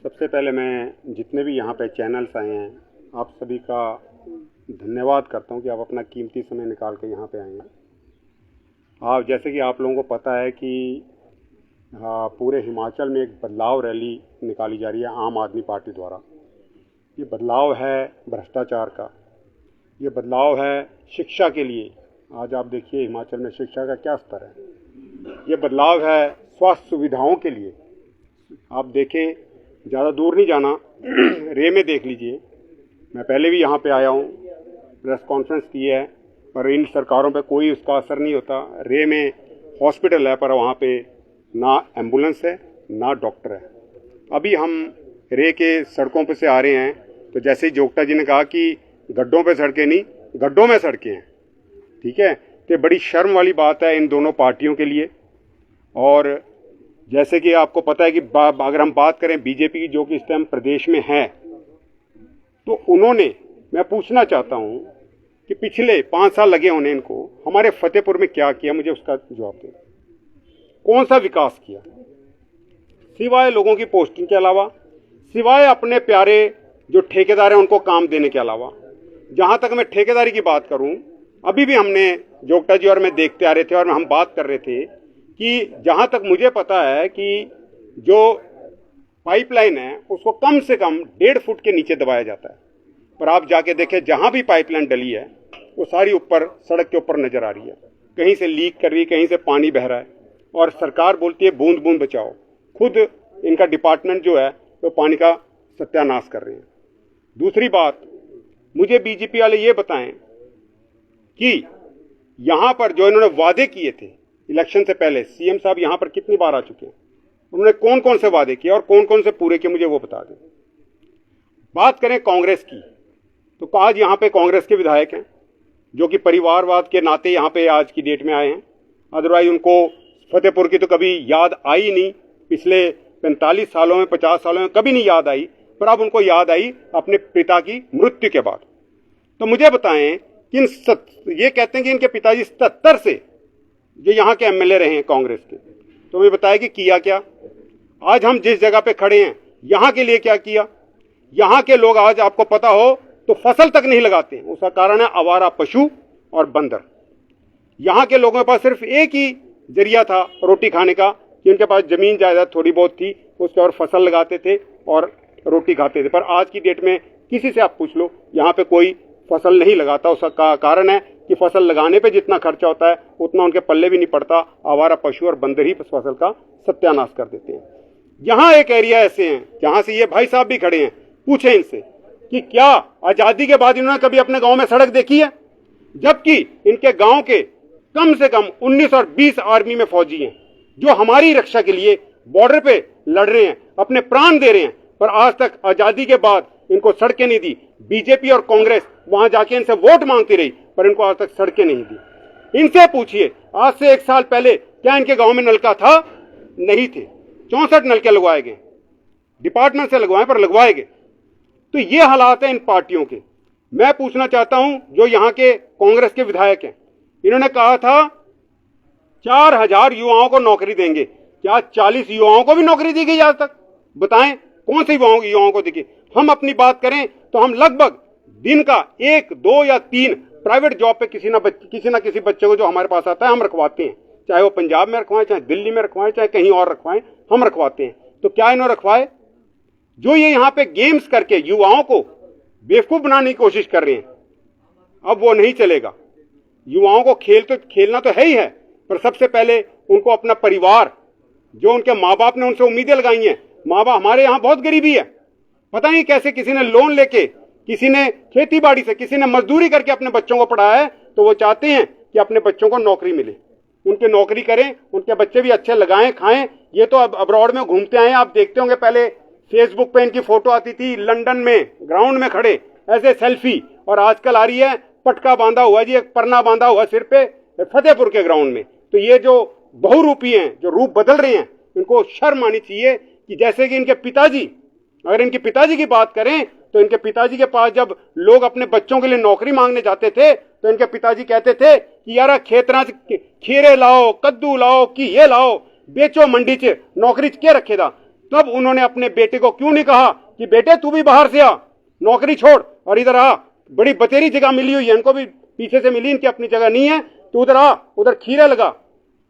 सबसे पहले मैं जितने भी यहाँ पे चैनल्स आए हैं आप सभी का धन्यवाद करता हूँ कि आप अपना कीमती समय निकाल के यहाँ पे आए हैं। आप जैसे कि आप लोगों को पता है कि पूरे हिमाचल में एक बदलाव रैली निकाली जा रही है आम आदमी पार्टी द्वारा। ये बदलाव है भ्रष्टाचार का, ये बदलाव है शिक्षा के लिए। आज आप देखिए हिमाचल में शिक्षा का क्या स्तर है। ये बदलाव है स्वास्थ्य सुविधाओं के लिए। आप देखें, ज़्यादा दूर नहीं जाना, रे में देख लीजिए। मैं पहले भी यहाँ पे आया हूँ, प्रेस कॉन्फ्रेंस की है, पर इन सरकारों पे कोई उसका असर नहीं होता। रे में हॉस्पिटल है पर वहाँ पे ना एम्बुलेंस है ना डॉक्टर है। अभी हम रे के सड़कों पे से आ रहे हैं तो जैसे ही जोगटा जी ने कहा कि गड्ढों पे सड़कें नहीं, गड्ढों में सड़कें हैं, ठीक है। तो बड़ी शर्म वाली बात है इन दोनों पार्टियों के लिए। और जैसे कि आपको पता है कि अगर हम बात करें बीजेपी की, जो कि इस टाइम प्रदेश में है, तो उन्होंने, मैं पूछना चाहता हूं कि पिछले 5 साल लगे उन्हें इनको हमारे फतेहपुर में क्या किया, मुझे उसका जवाब दें। कौन सा विकास किया सिवाय लोगों की पोस्टिंग के अलावा, सिवाय अपने प्यारे जो ठेकेदार हैं उनको काम देने के अलावा। जहां तक मैं ठेकेदारी की बात करूं, अभी भी हमने जोगटा जी और मैं देखते आ रहे थे और हम बात कर रहे थे कि जहां तक मुझे पता है कि जो पाइपलाइन है उसको कम से कम 1.5 फुट के नीचे दबाया जाता है, पर आप जाके देखें जहां भी पाइपलाइन डली है वो सारी ऊपर सड़क के ऊपर नजर आ रही है। कहीं से लीक कर रही है, कहीं से पानी बह रहा है और सरकार बोलती है बूंद बूंद बचाओ। खुद इनका डिपार्टमेंट जो है वो पानी का सत्यानाश कर रहे हैं। दूसरी बात, मुझे बीजेपी वाले ये बताएं कि यहां पर जो इन्होंने वादे किए थे इलेक्शन से पहले, सीएम साहब यहां पर कितनी बार आ चुके हैं, उन्होंने कौन कौन से वादे किए और कौन कौन से पूरे किए, मुझे वो बता दें। बात करें कांग्रेस की, तो आज यहां पे कांग्रेस के विधायक हैं जो कि परिवारवाद के नाते यहां पे आज की डेट में आए हैं। अदरवाइज उनको फतेहपुर की तो कभी याद आई नहीं, पिछले 45 सालों में 50 सालों में कभी नहीं याद आई, पर अब उनको याद आई अपने पिता की मृत्यु के बाद। तो मुझे बताएं कि ये कहते हैं कि इनके पिताजी 77 से जो यहाँ के एमएलए रहे हैं कांग्रेस के, तो मुझे बताया कि किया क्या। आज हम जिस जगह पे खड़े हैं यहाँ के लिए क्या किया। यहाँ के लोग आज आपको पता हो तो फसल तक नहीं लगाते, उसका कारण है आवारा पशु और बंदर। यहाँ के लोगों के पास सिर्फ एक ही जरिया था रोटी खाने का कि उनके पास जमीन जायदाद थोड़ी बहुत थी, उसके और फसल लगाते थे और रोटी खाते थे। पर आज की डेट में किसी से आप पूछ लो, यहाँ पे कोई फसल नहीं लगाता। उसका कारण है कि फसल लगाने पे जितना खर्चा होता है उतना उनके पल्ले भी नहीं पड़ता। आवारा पशु और बंदर ही फसल का सत्यानाश कर देते हैं। यहाँ एक एरिया ऐसे हैं जहां से ये भाई साहब भी खड़े हैं, पूछे इनसे कि क्या आजादी के बाद इन्होंने कभी अपने गांव में सड़क देखी है, जबकि इनके गांव के कम से कम 19 और 20 आर्मी में फौजी हैं जो हमारी रक्षा के लिए बॉर्डर पे लड़ रहे हैं, अपने प्राण दे रहे हैं, पर आज तक आजादी के बाद इनको सड़कें नहीं दी। बीजेपी और कांग्रेस वहां जाके इनसे वोट मांगती रही पर इनको आज तक सड़कें नहीं दी। इनसे पूछिए आज से 1 साल पहले क्या इनके गांव में नलका था? नहीं थे। 64 नलके लगवाए गए, डिपार्टमेंट से लगवाए पर लगवाए गए। तो ये हालात हैं इन पार्टियों के। मैं पूछना चाहता हूं जो यहाँ के कांग्रेस के विधायक हैं, इन्होंने कहा था 4000 युवाओं को नौकरी देंगे। क्या 40 युवाओं को भी नौकरी दी गई आज तक? बताएं कौन से युवाओं को दी? हम अपनी बात करें तो हम लगभग दिन का 1, 2 या 3 प्राइवेट जॉब पे किसी ना किसी बच्चे को जो हमारे पास आता है हम रखवाते हैं, चाहे वो पंजाब में रखवाएं, चाहे दिल्ली में रखवाएं, चाहे कहीं और रखवाएं, हम रखवाते हैं। तो क्या इन्होंने रखवाए? जो ये यहाँ पे गेम्स करके युवाओं को बेवकूफ बनाने की कोशिश कर रहे हैं, अब वो नहीं चलेगा। युवाओं को खेलना तो है ही है, पर सबसे पहले उनको अपना परिवार, जो उनके माँ बाप ने उनसे उम्मीदें लगाई हैं। माँ बाप, हमारे यहाँ बहुत गरीबी है, पता नहीं कैसे किसी ने लोन लेके, किसी ने खेती बाड़ी से, किसी ने मजदूरी करके अपने बच्चों को पढ़ाया है, तो वो चाहते हैं कि अपने बच्चों को नौकरी मिले, उनके नौकरी करें, उनके बच्चे भी अच्छे लगाएं खाएं। ये तो अब अब्रॉड में घूमते आए, आप देखते होंगे पहले फेसबुक पे इनकी फोटो आती थी लंदन में ग्राउंड में खड़े ऐसे सेल्फी, और आजकल आ रही है पटका बांधा हुआ जी, एक परना बांधा हुआ सिर पे फतेहपुर के ग्राउंड में। तो ये जो बहुरूपी हैं, जो रूप बदल रहे हैं, इनको शर्म आनी चाहिए कि जैसे कि इनके पिताजी, अगर इनके पिताजी की बात करें तो इनके पिताजी के पास जब लोग अपने बच्चों के लिए नौकरी मांगने जाते थे तो इनके पिताजी कहते थे कि यार खेतरा खीरे लाओ, कद्दू लाओ, कि ये लाओ, बेचो मंडी च नौकरी च के रखे था। तब उन्होंने अपने बेटे को क्यों नहीं कहा कि बेटे तू भी बाहर से आ, नौकरी छोड़ और इधर आ, बड़ी बतेरी जगह मिली हुई है, इनको भी पीछे से मिली, इनकी अपनी जगह नहीं है, तो उधर आ, उधर खीरे लगा,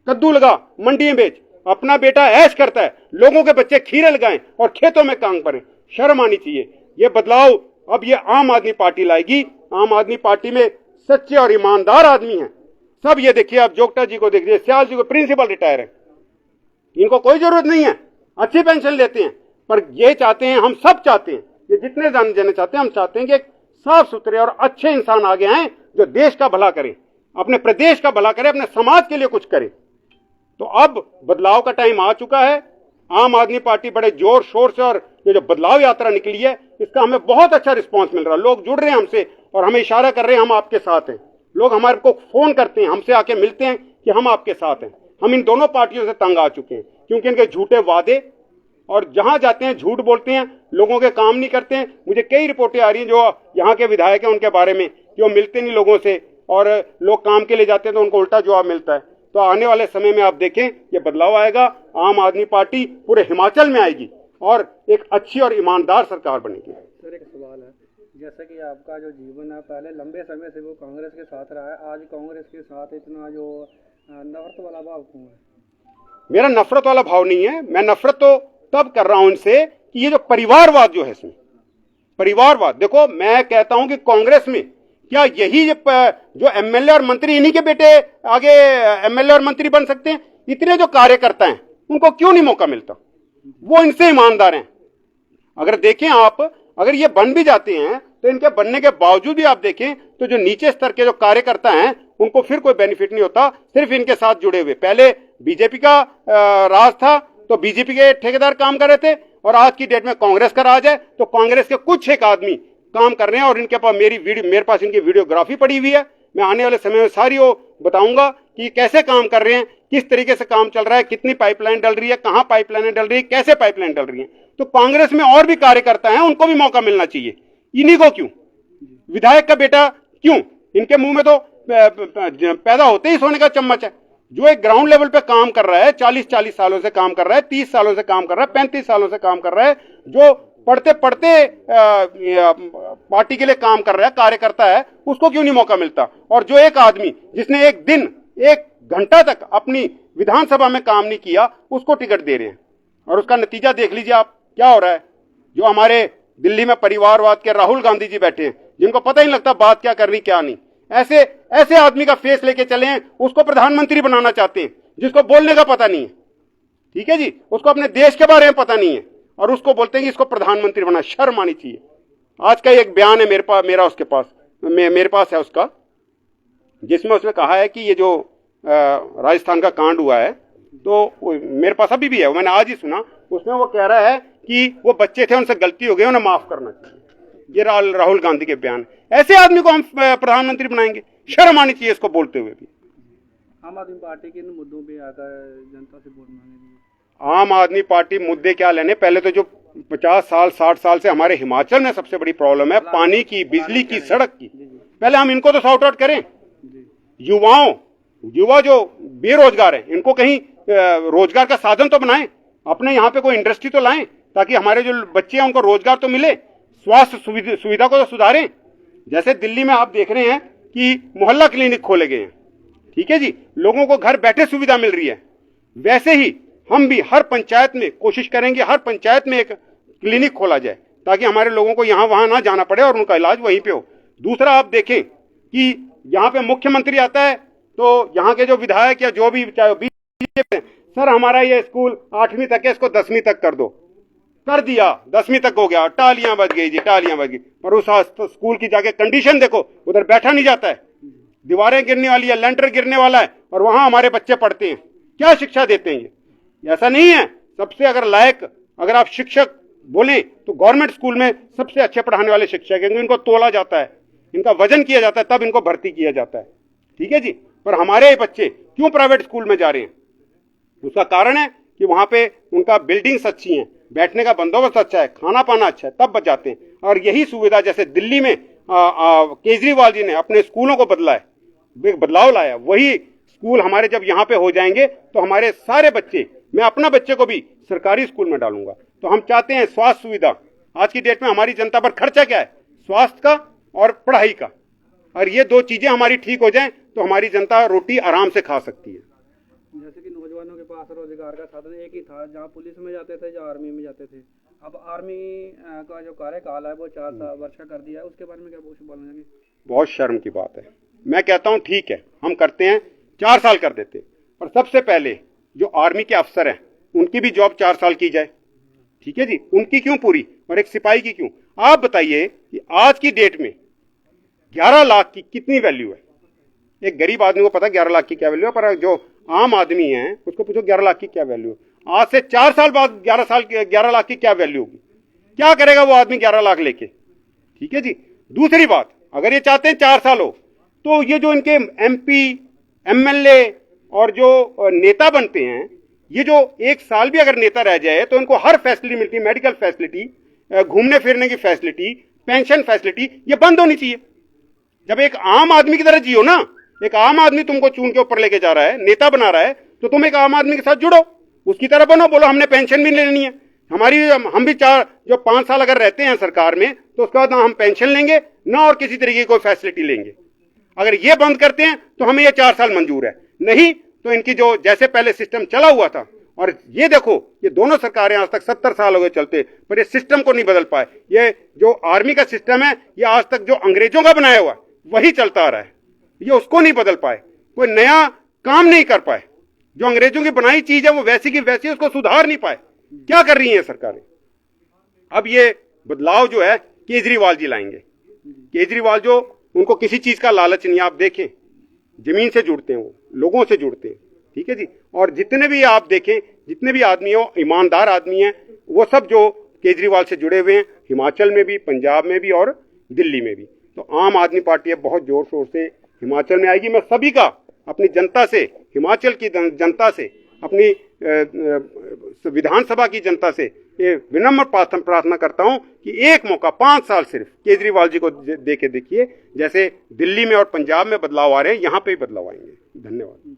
कद्दू लगा, मंडी में बेच। अपना बेटा ऐश करता है, लोगों के बच्चे खीरे लगाएं और खेतों में काम करें। शर्म आनी चाहिए। ये बदलाव अब ये आम आदमी पार्टी लाएगी। आम आदमी पार्टी में सच्चे और ईमानदार आदमी हैं सब। ये देखिए, आप जोगटा जी को देखिए, सियाल जी को, प्रिंसिपल रिटायर है, इनको कोई जरूरत नहीं है, अच्छी पेंशन लेते हैं। पर ये चाहते हैं, हम सब चाहते हैं, ये जितने जने चाहते हैं, हम चाहते हैं कि एक साफ सुथरे और अच्छे इंसान आगे आए जो देश का भला करे, अपने प्रदेश का भला करे, अपने समाज के लिए कुछ करे। तो अब बदलाव का टाइम आ चुका है। आम आदमी पार्टी बड़े जोर शोर से, और ये जो बदलाव यात्रा निकली है, इसका हमें बहुत अच्छा रिस्पांस मिल रहा है। लोग जुड़ रहे हैं हमसे और हमें इशारा कर रहे हैं हम आपके साथ हैं। लोग हमारे को फोन करते हैं, हमसे आके मिलते हैं कि हम आपके साथ हैं। हम इन दोनों पार्टियों से तंग आ चुके हैं, क्योंकि इनके झूठे वादे, और जहां जाते हैं झूठ बोलते हैं, लोगों के काम नहीं करते हैं। मुझे कई रिपोर्टें आ रही हैं जो यहाँ के विधायक हैं उनके बारे में, कि वो मिलते नहीं लोगों से, और लोग काम के लिए जाते हैं तो उनको उल्टा जवाब मिलता है। तो आने वाले समय में आप देखें, ये बदलाव आएगा, आम आदमी पार्टी पूरे हिमाचल में आएगी और एक अच्छी और ईमानदार सरकार बनेगी। सर, एक सवाल है, जैसे कि आपका जो जीवन है, पहले लंबे समय से वो कांग्रेस के साथ रहा है, आज कांग्रेस के साथ इतना जो नफरत वाला भाव क्यों है? मेरा नफरत वाला भाव नहीं है। मैं नफरत तो तब कर रहा हूं इनसे कि ये जो परिवारवाद जो है, इसमें परिवारवाद, देखो मैं कहता हूं कि कांग्रेस में क्या यही जो एमएलए और मंत्री, इन्हीं के बेटे आगे एमएलए और मंत्री बन सकते हैं? इतने जो कार्यकर्ता हैं उनको क्यों नहीं मौका मिलता? वो इनसे ईमानदार हैं। अगर देखें आप, अगर ये बन भी जाते हैं तो इनके बनने के बावजूद भी आप देखें तो जो नीचे स्तर के जो कार्यकर्ता हैं उनको फिर कोई बेनिफिट नहीं होता, सिर्फ इनके साथ जुड़े हुए। पहले बीजेपी का राज था तो बीजेपी के ठेकेदार काम कर रहे थे, और आज की डेट में कांग्रेस का राज है तो कांग्रेस के कुछ एक आदमी काम कर रहे हैं। और इनके पास मेरे पास इनकी वीडियोग्राफी पड़ी हुई है। मैं आने वाले समय में सारी वो बताऊंगा कि कैसे काम कर रहे हैं, किस तरीके से काम चल रहा है, कितनी पाइपलाइन डल रही है, कहां पाइपलाइन डल रही है, कैसे पाइपलाइन डल रही है। तो कांग्रेस में और भी कार्यकर्ता हैं, उनको भी मौका मिलना चाहिए। इन्हीं को क्यों? विधायक का बेटा क्यों? इनके मुंह में तो पैदा होते ही सोने का चम्मच है। जो एक ग्राउंड लेवल पे काम कर रहा है, 40 सालों से काम कर रहा है, 30 सालों से काम कर रहा है, 35 सालों से काम कर रहा है, जो पढ़ते पढ़ते पार्टी के लिए काम कर रहा है, कार्यकर्ता है, उसको क्यों नहीं मौका मिलता? और जो एक आदमी जिसने एक दिन 1 घंटा तक अपनी विधानसभा में काम नहीं किया, उसको टिकट दे रहे हैं। और उसका नतीजा देख लीजिए आप, क्या हो रहा है। जो हमारे दिल्ली में परिवारवाद के राहुल गांधी जी बैठे हैं, जिनको पता ही नहीं लगता बात क्या करनी क्या नहीं, ऐसे आदमी का फेस लेके चले हैं, उसको प्रधानमंत्री बनाना चाहते हैं, जिसको बोलने का पता नहीं है। ठीक है जी, उसको अपने देश के बारे में पता नहीं है, और उसको बोलते हैं कि इसको प्रधानमंत्री बना। शर्म आनी चाहिए। आज का एक बयान है मेरे पास है उसका, जिसमें उसने कहा है कि ये जो राजस्थान का कांड हुआ है, तो मेरे पास अभी भी है, मैंने आज ही सुना। उसमें वो कह रहा है कि वो बच्चे थे, उनसे गलती हो गई, उन्हें माफ करना चाहिए। ये राहुल गांधी के बयान। ऐसे आदमी को हम प्रधानमंत्री बनाएंगे? शर्म आनी चाहिए इसको बोलते हुए भी। आम आदमी पार्टी के इन मुद्दों पे आकर जनता से वोट मांगेंगे। आम आदमी पार्टी मुद्दे क्या लेने? पहले तो जो 50 साल 60 साल से हमारे हिमाचल में सबसे बड़ी प्रॉब्लम है पानी की, बिजली की, सड़क की, पहले हम इनको तो सॉर्ट आउट करें। युवा जो बेरोजगार है, इनको कहीं रोजगार का साधन तो बनाएं, अपने यहाँ पे कोई इंडस्ट्री तो लाएं, ताकि हमारे जो बच्चे हैं उनको रोजगार तो मिले। स्वास्थ्य सुविधा को तो सुधारें। जैसे दिल्ली में आप देख रहे हैं कि मोहल्ला क्लिनिक खोले गए हैं, ठीक है जी, लोगों को घर बैठे सुविधा मिल रही है। वैसे ही हम भी हर पंचायत में कोशिश करेंगे, हर पंचायत में एक क्लिनिक खोला जाए, ताकि हमारे लोगों को यहाँ वहां ना जाना पड़े और उनका इलाज वहीं पे हो। दूसरा, आप देखें कि यहाँ पे मुख्यमंत्री आता है तो यहाँ के जो विधायक या जो भी, चाहे बीजेपी, सर हमारा ये स्कूल 8वीं तक है, इसको 10वीं तक कर दो। कर दिया, 10वीं तक हो गया, तालियां बज गई जी, तालियां बज गई। पर उस स्कूल की जाके कंडीशन देखो, उधर बैठा नहीं जाता है, दीवारें गिरने वाली है, लेंटर गिरने वाला है, और वहां हमारे बच्चे पढ़ते हैं। क्या शिक्षा देते हैं ये? ऐसा नहीं है। सबसे अगर लायक, अगर आप शिक्षक बोले तो गवर्नमेंट स्कूल में सबसे अच्छे पढ़ाने वाले शिक्षक हैं, इनको तोला जाता है, इनका वजन किया जाता है, तब इनको भर्ती किया जाता है। ठीक है जी। पर हमारे बच्चे क्यों प्राइवेट स्कूल में जा रहे हैं? उसका कारण है कि वहां पे उनका बिल्डिंग्स अच्छी हैं, बैठने का बंदोबस्त अच्छा है, खाना पाना अच्छा है, तब बचाते हैं। और यही सुविधा जैसे दिल्ली में केजरीवाल जी ने अपने स्कूलों को बदला है, बदलाव लाया, वही स्कूल हमारे जब यहाँ पे हो जाएंगे तो हमारे सारे बच्चे मैं अपना बच्चे को भी सरकारी स्कूल में डालूंगा। तो हम चाहते हैं स्वास्थ्य सुविधा, आज की डेट में हमारी जनता पर खर्चा क्या है, स्वास्थ्य का और पढ़ाई का, और ये दो चीजें हमारी ठीक हो जाएं तो हमारी जनता रोटी आराम से खा सकती है। जैसे कि नौजवानों के पास रोजगार का साधन एक ही था, जहाँ पुलिस में जाते थे, जहाँ आर्मी में जाते थे। अब आर्मी का जो कार्यकाल है वो 4 वर्ष का कर दिया है, उसके बारे में क्या कुछ बोलेंगे? बहुत शर्म की बात है। मैं कहता हूं ठीक है, हम करते हैं 4 साल कर देते, पर सबसे पहले जो आर्मी के अफसर हैं उनकी भी जॉब 4 साल की जाए। ठीक है जी, उनकी क्यों पूरी और एक सिपाही की क्यों? आप बताइए कि आज की डेट में 11 लाख की कितनी वैल्यू है? एक गरीब आदमी को पता 11 लाख की क्या वैल्यू है, पर जो आम आदमी है उसको पूछो 11 लाख की क्या वैल्यू है। आज से 4 साल बाद 11 लाख की क्या वैल्यू होगी? क्या करेगा वो आदमी 11 लाख लेके? ठीक है जी। दूसरी बात, अगर ये चाहते हैं 4 साल हो, तो ये जो इनके MP, MLA और जो नेता बनते हैं, ये जो 1 साल भी अगर नेता रह जाए तो इनको हर फैसिलिटी मिलती है, मेडिकल फैसिलिटी, घूमने फिरने की फैसिलिटी, पेंशन फैसिलिटी, ये बंद होनी चाहिए। जब एक आम आदमी की तरह जियो ना, एक आम आदमी तुमको चुन के ऊपर लेके जा रहा है, नेता बना रहा है, तो तुम एक आम आदमी के साथ जुड़ो, उसकी तरह बनो, बोलो हमने पेंशन भी लेनी है हमारी, हम भी 5 साल अगर रहते हैं सरकार में तो उसके बाद ना हम पेंशन लेंगे ना और किसी तरीके की कोई फैसिलिटी लेंगे। अगर ये बंद करते हैं तो हमें ये 4 साल मंजूर है, नहीं तो इनकी जो जैसे पहले सिस्टम चला हुआ था, और ये देखो ये दोनों सरकारें आज तक 70 साल हो गए चलते, पर ये सिस्टम को नहीं बदल पाए। ये जो आर्मी का सिस्टम है ये आज तक जो अंग्रेजों का बनाया हुआ वही चलता आ रहा है, ये उसको नहीं बदल पाए, कोई नया काम नहीं कर पाए। जो अंग्रेजों की बनाई चीज है वो वैसी की वैसी, उसको सुधार नहीं पाए। क्या कर रही हैं सरकारें? अब ये बदलाव जो है केजरीवाल जी लाएंगे। केजरीवाल जो, उनको किसी चीज का लालच नहीं, आप देखें जमीन से जुड़ते हैं, वो लोगों से जुड़ते हैं। ठीक है जी। और जितने भी आप देखें, जितने भी आदमी हो, ईमानदार आदमी हैं, वो सब जो केजरीवाल से जुड़े हुए हैं, हिमाचल में भी, पंजाब में भी और दिल्ली में भी। तो आम आदमी पार्टी अब बहुत जोर शोर से हिमाचल में आएगी। मैं सभी का, अपनी जनता से, हिमाचल की जनता से, अपनी विधानसभा की जनता से ये विनम्र प्रार्थना करता हूं कि एक मौका 5 साल सिर्फ केजरीवाल जी को दे के देखिए, जैसे दिल्ली में और पंजाब में बदलाव आ रहे हैं, यहां पे भी बदलाव आएंगे। धन्यवाद।